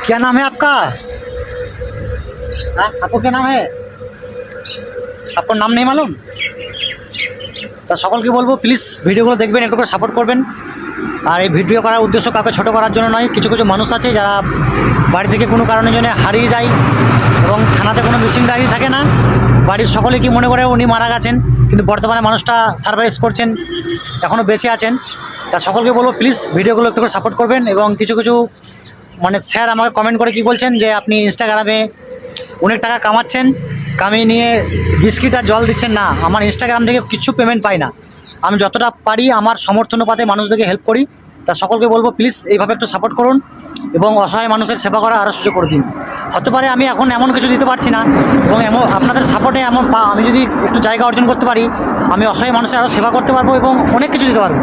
क्या नाम है आपका? हाँ, आपको क्या नाम है? आपको नाम नहीं मालूम? তা সকলকে বলবো প্লিজ ভিডিওগুলো দেখবেন, একটু করে সাপোর্ট করবেন। আর এই ভিডিও করার উদ্দেশ্য কাউকে ছোটো করার জন্য নয়। কিছু কিছু মানুষ আছে যারা বাড়ি থেকে কোনো কারণের জন্য হারিয়ে যায় এবং থানাতে কোনো মিসিং ডায়েরি থাকে না। বাড়ির সকলে কি মনে করে উনি মারা গেছেন, কিন্তু বর্তমানে মানুষটা সার্ভাইভ করছেন, এখনও বেঁচে আছেন। তা সকলকে বলবো প্লিজ ভিডিওগুলো একটু করে সাপোর্ট করবেন। এবং কিছু কিছু মানে স্যার আমাকে কমেন্ট করে কি বলছেন যে আপনি ইনস্টাগ্রামে অনেক টাকা কামাচ্ছেন, কামিয়ে নিয়ে বিস্কিট আর জল দিচ্ছেন। না, আমার ইনস্টাগ্রাম থেকে কিছু পেমেন্ট পাই না। আমি যতটা পারি আমার সমর্থনপাতে মানুষদেরকে হেল্প করি। তা সকলকে বলবো প্লিজ এইভাবে একটু সাপোর্ট করুন এবং অসহায় মানুষের সেবা করা আরও সুযোগ করে দিন। হতে পারে আমি এখন এমন কিছু দিতে পারছি না, এবং এমন আপনাদের সাপোর্টে আমি যদি একটু জায়গা অর্জন করতে পারি, আমি অসহায় মানুষের আরও সেবা করতে পারবো এবং অনেক কিছু দিতে পারবো।